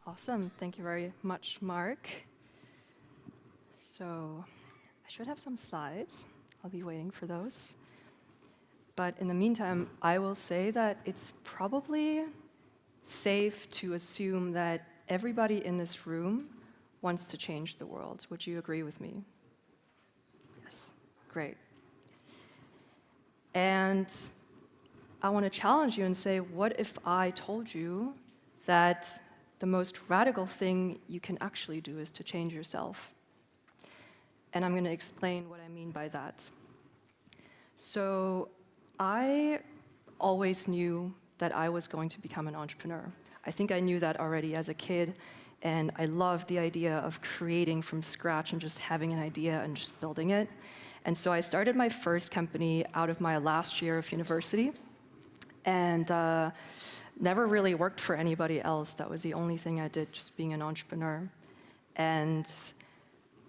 Awesome. Thank you very much, Mark. So I should have some slides. I'll be waiting for those. But in the meantime, I will say that it's probably safe to assume that everybody in this room wants to change the world. Would you agree with me? Yes, great. And I want to challenge you and say, what if I told you that the most radical thing you can actually do is to change yourself? And I'm going to explain what I mean by that. So I always knew that I was going to become an entrepreneur. I think I knew that already as a kid, and I loved the idea of creating from scratch and just having an idea and just building it. And so I started my first company out of my last year of university, and never really worked for anybody else. That was the only thing I did, just being an entrepreneur. And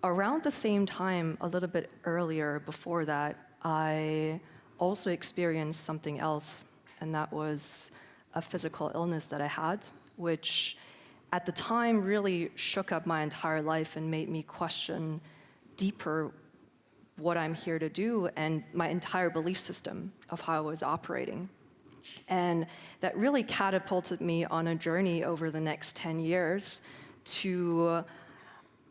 around the same time, a little bit earlier before that, I also experienced something else, and that was a physical illness that I had, which at the time really shook up my entire life and made me question deeper what I'm here to do and my entire belief system of how I was operating. And that really catapulted me on a journey over the next 10 years to,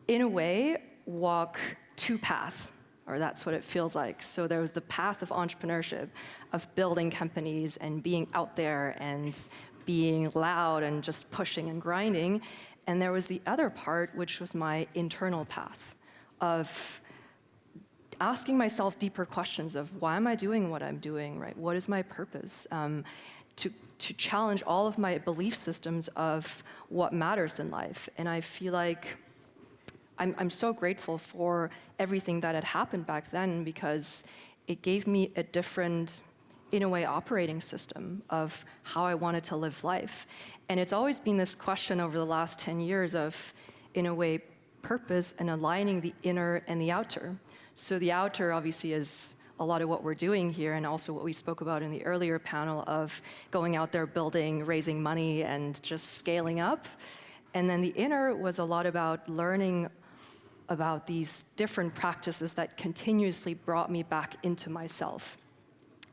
in a way, walk two paths, or that's what it feels like. So there was the path of entrepreneurship, of building companies and being out there and being loud and just pushing and grinding. And there was the other part, which was my internal path of asking myself deeper questions of why am I doing what I'm doing, right? What is my purpose? To challenge all of my belief systems of what matters in life. And I feel like I'm so grateful for everything that had happened back then, because it gave me a different, in a way, operating system of how I wanted to live life. And it's always been this question over the last 10 years of, in a way, purpose and aligning the inner and the outer. So the outer obviously is a lot of what we're doing here, and also what we spoke about in the earlier panel of going out there, building, raising money, and just scaling up. And then the inner was a lot about learning about these different practices that continuously brought me back into myself.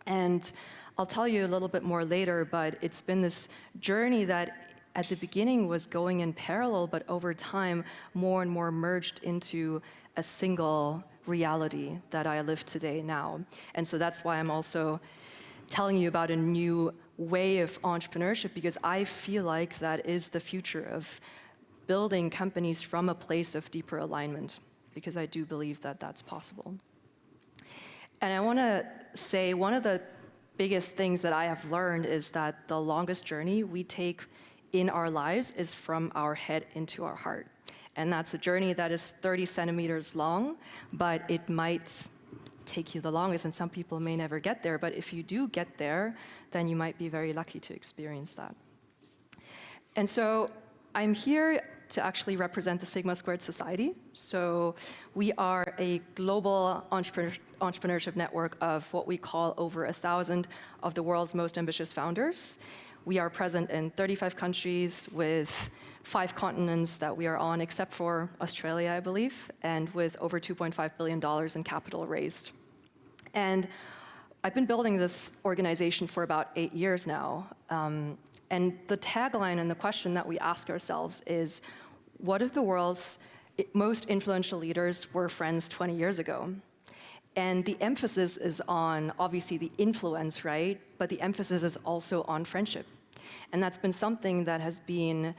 And I'll tell you a little bit more later, but it's been this journey that at the beginning was going in parallel, but over time more and more merged into a single reality that I live today now. And so that's why I'm also telling you about a new way of entrepreneurship, because I feel like that is the future of building companies from a place of deeper alignment, because I do believe that that's possible. And I want to say one of the biggest things that I have learned is that the longest journey we take in our lives is from our head into our heart. And that's a journey that is 30 centimeters long, but it might take you the longest, and some people may never get there. But if you do get there, then you might be very lucky to experience that. And so I'm here to actually represent the Sigma Squared Society. So we are a global entrepreneurship network of what we call over 1,000 of the world's most ambitious founders. We are present in 35 countries with 5 continents that we are on, except for Australia, I believe, and with over $2.5 billion in capital raised. And I've been building this organization for about 8 years now. And the tagline and the question that we ask ourselves is, what if the world's most influential leaders were friends 20 years ago? And the emphasis is on, obviously, the influence, right? But the emphasis is also on friendship. And that's been something that has been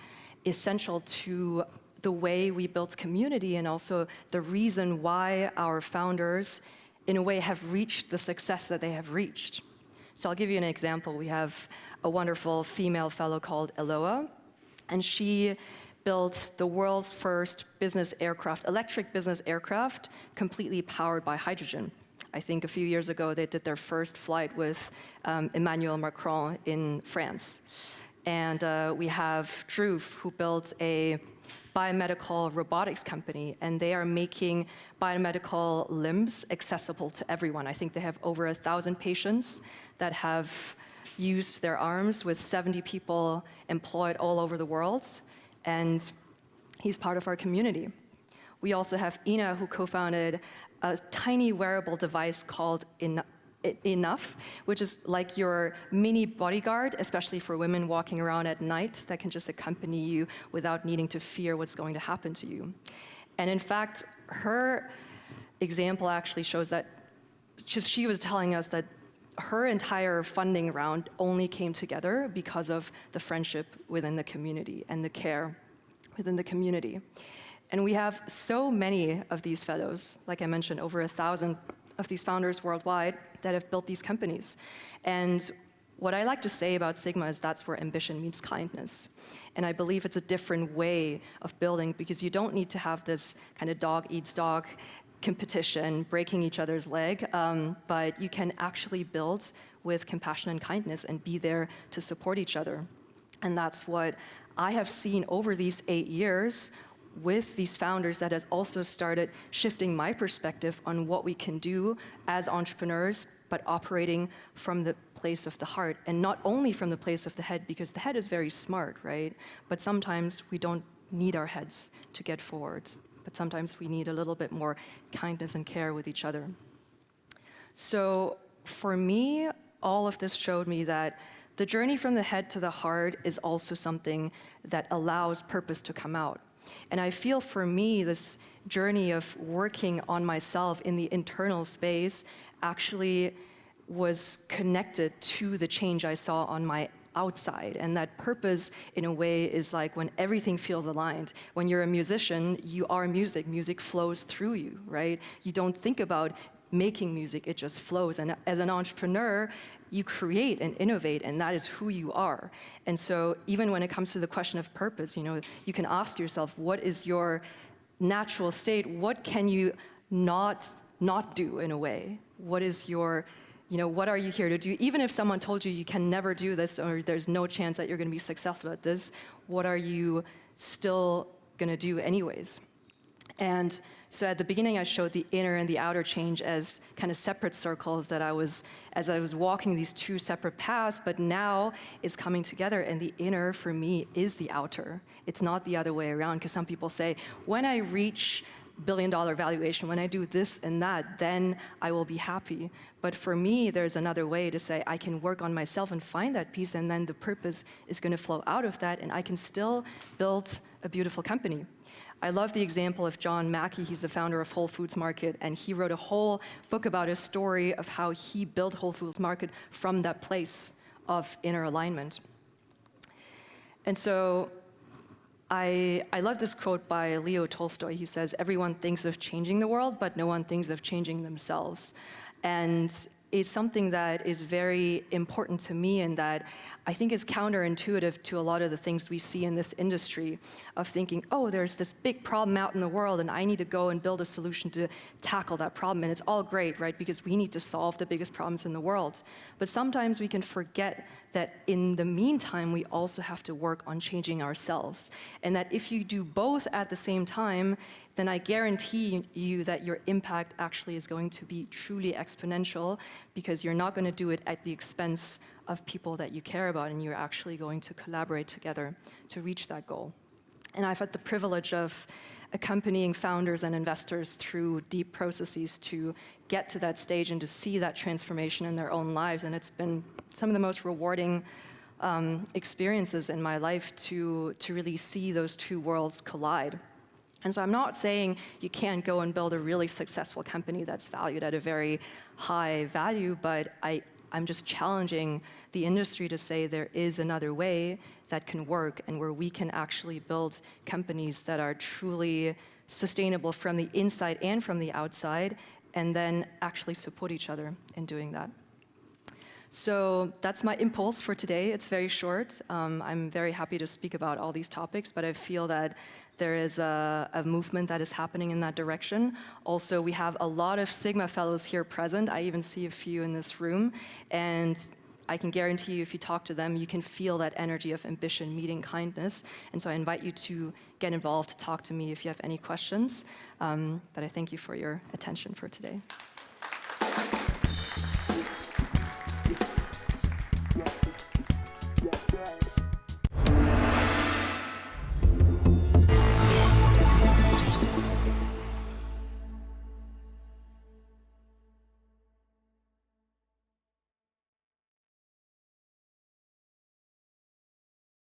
essential to the way we built community, and also the reason why our founders, in a way, have reached the success that they have reached. So I'll give you an example. We have a wonderful female fellow called Eloa, and she built the world's first business aircraft, electric business aircraft, completely powered by hydrogen. I think a few years ago they did their first flight with Emmanuel Macron in France. And we have Zhou, who built a biomedical robotics company, and they are making biomedical limbs accessible to everyone. I think they have over 1,000 patients that have used their arms, with 70 people employed all over the world. and he's part of our community. We also have Ina, who co-founded a tiny wearable device called Enough, which is like your mini bodyguard, especially for women walking around at night, that can just accompany you without needing to fear what's going to happen to you. And in fact, her example actually shows that she was telling us that her entire funding round only came together because of the friendship within the community and the care within the community. And we have so many of these fellows, like I mentioned, over 1,000 of these founders worldwide that have built these companies. And what I like to say about Sigma is that's where ambition meets kindness. And I believe it's a different way of building, because you don't need to have this kind of dog eats dog competition, breaking each other's leg, but you can actually build with compassion and kindness and be there to support each other. And that's what I have seen over these 8 years with these founders that has also started shifting my perspective on what we can do as entrepreneurs, but operating from the place of the heart, and not only from the place of the head, because the head is very smart, right? But sometimes we don't need our heads to get forward, but sometimes we need a little bit more kindness and care with each other. So for me, all of this showed me that the journey from the head to the heart is also something that allows purpose to come out. And I feel for me, this journey of working on myself in the internal space actually was connected to the change I saw on my outside. And that purpose, in a way, is like when everything feels aligned. When you're a musician, you are music. Music flows through you, right? You don't think about making music, it just flows. And as an entrepreneur, you create and innovate, and that is who you are. And so even when it comes to the question of purpose, you can ask yourself, what is your natural state? What can you not do in a way? What is your, what are you here to do? Even if someone told you can never do this, or there's no chance that you're gonna be successful at this, what are you still gonna do anyways? And so at the beginning, I showed the inner and the outer change as kind of separate circles that as I was walking these two separate paths, but now it's coming together, and the inner for me is the outer. It's not the other way around, because some people say, when I reach billion-dollar valuation, when I do this and that, then I will be happy. But for me, there's another way to say I can work on myself and find that peace, and then the purpose is going to flow out of that, and I can still build a beautiful company. I love the example of John Mackey. He's the founder of Whole Foods Market, and he wrote a whole book about his story of how he built Whole Foods Market from that place of inner alignment. And so I love this quote by Leo Tolstoy. He says, "Everyone thinks of changing the world, but no one thinks of changing themselves." And it's something that is very important to me, and that I think is counterintuitive to a lot of the things we see in this industry, of thinking, oh, there's this big problem out in the world and I need to go and build a solution to tackle that problem. And it's all great, right? Because we need to solve the biggest problems in the world. But sometimes we can forget that in the meantime, we also have to work on changing ourselves. And that if you do both at the same time, then I guarantee you that your impact actually is going to be truly exponential, because you're not going to do it at the expense of people that you care about, and you're actually going to collaborate together to reach that goal. And I've had the privilege of accompanying founders and investors through deep processes to get to that stage and to see that transformation in their own lives. And it's been some of the most rewarding experiences in my life to really see those two worlds collide. And so I'm not saying you can't go and build a really successful company that's valued at a very high value, but I'm just challenging the industry to say there is another way that can work, and where we can actually build companies that are truly sustainable from the inside and from the outside, and then actually support each other in doing that. So that's my impulse for today. It's very short. I'm very happy to speak about all these topics, but I feel that there is a movement that is happening in that direction. Also, we have a lot of Sigma fellows here present. I even see a few in this room. And I can guarantee you, if you talk to them, you can feel that energy of ambition meeting kindness. And so I invite you to get involved, to talk to me if you have any questions. But I thank you for your attention for today.